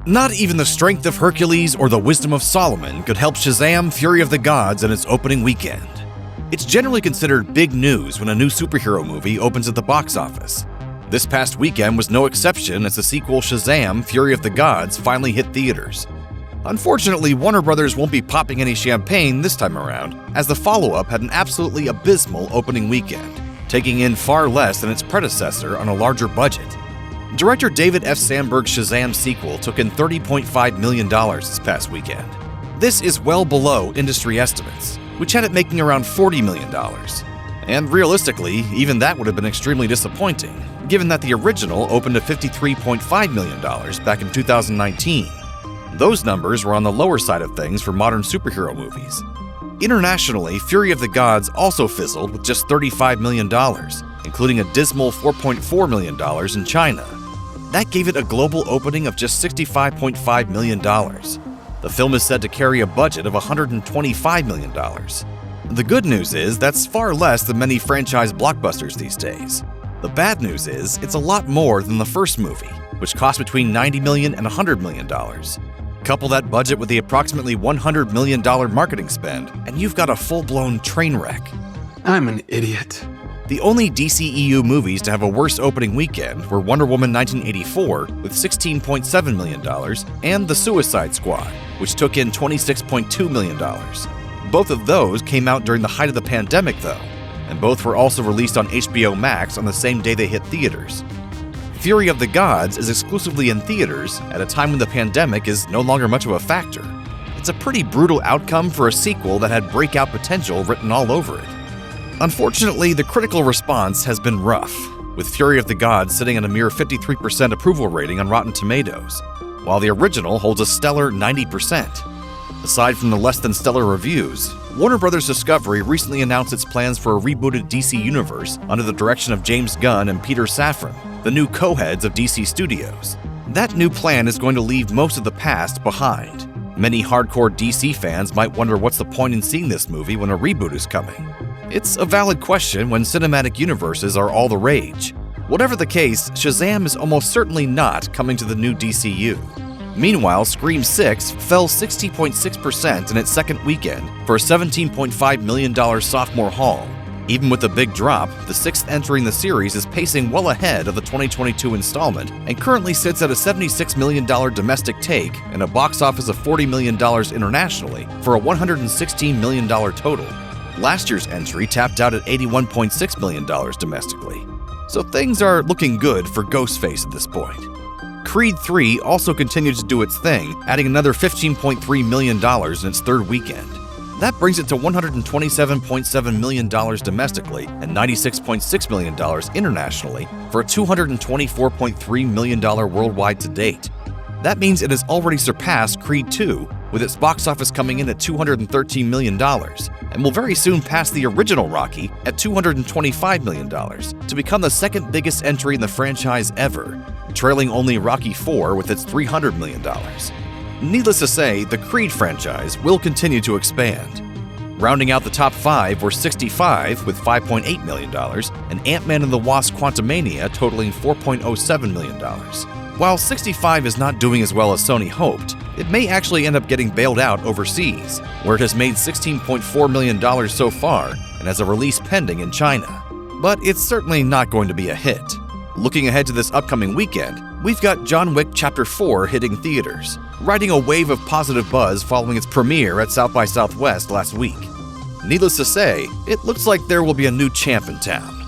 Not even the strength of Hercules or the wisdom of Solomon could help Shazam: Fury of the Gods in its opening weekend. It's generally considered big news when a new superhero movie opens at the box office. This past weekend was no exception as the sequel Shazam: Fury of the Gods finally hit theaters. Unfortunately, Warner Brothers won't be popping any champagne this time around, as the follow-up had an absolutely abysmal opening weekend, taking in far less than its predecessor on a larger budget. Director David F. Sandberg's Shazam sequel took in $30.5 million this past weekend. This is well below industry estimates, which had it making around $40 million. And realistically, even that would have been extremely disappointing, given that the original opened at $53.5 million back in 2019. Those numbers were on the lower side of things for modern superhero movies. Internationally, Fury of the Gods also fizzled with just $35 million, including a dismal $4.4 million in China. That gave it a global opening of just $65.5 million. The film is said to carry a budget of $125 million. The good news is that's far less than many franchise blockbusters these days. The bad news is it's a lot more than the first movie, which cost between $90 million and $100 million. Couple that budget with the approximately $100 million marketing spend, and you've got a full-blown train wreck. I'm an idiot. The only DCEU movies to have a worse opening weekend were Wonder Woman 1984 with $16.7 million and The Suicide Squad, which took in $26.2 million. Both of those came out during the height of the pandemic, though, and both were also released on HBO Max on the same day they hit theaters. Fury of the Gods is exclusively in theaters at a time when the pandemic is no longer much of a factor. It's a pretty brutal outcome for a sequel that had breakout potential written all over it. Unfortunately, the critical response has been rough, with Fury of the Gods sitting at a mere 53% approval rating on Rotten Tomatoes, while the original holds a stellar 90%. Aside from the less than stellar reviews, Warner Bros. Discovery recently announced its plans for a rebooted DC universe under the direction of James Gunn and Peter Safran, the new co-heads of DC Studios. That new plan is going to leave most of the past behind. Many hardcore DC fans might wonder what's the point in seeing this movie when a reboot is coming. It's a valid question when cinematic universes are all the rage. Whatever the case, Shazam is almost certainly not coming to the new DCU. Meanwhile, Scream 6 fell 60.6% in its second weekend for a $17.5 million sophomore haul. Even with the big drop, the sixth entry in the series is pacing well ahead of the 2022 installment and currently sits at a $76 million domestic take and a box office of $40 million internationally for a $116 million total. Last year's entry tapped out at $81.6 million domestically. So things are looking good for Ghostface at this point. Creed 3 also continued to do its thing, adding another $15.3 million in its third weekend. That brings it to $127.7 million domestically and $96.6 million internationally for a $224.3 million worldwide to date. That means it has already surpassed Creed 2, with its box office coming in at $213 million, and will very soon pass the original Rocky at $225 million to become the second biggest entry in the franchise ever, trailing only Rocky IV with its $300 million. Needless to say, the Creed franchise will continue to expand. Rounding out the top 5 were 65 with $5.8 million and Ant-Man and the Wasp: Quantumania totaling $4.07 million. While 65 is not doing as well as Sony hoped, it may actually end up getting bailed out overseas, where it has made $16.4 million so far and has a release pending in China. But it's certainly not going to be a hit. Looking ahead to this upcoming weekend, we've got John Wick Chapter 4 hitting theaters, riding a wave of positive buzz following its premiere at South by Southwest last week. Needless to say, it looks like there will be a new champ in town.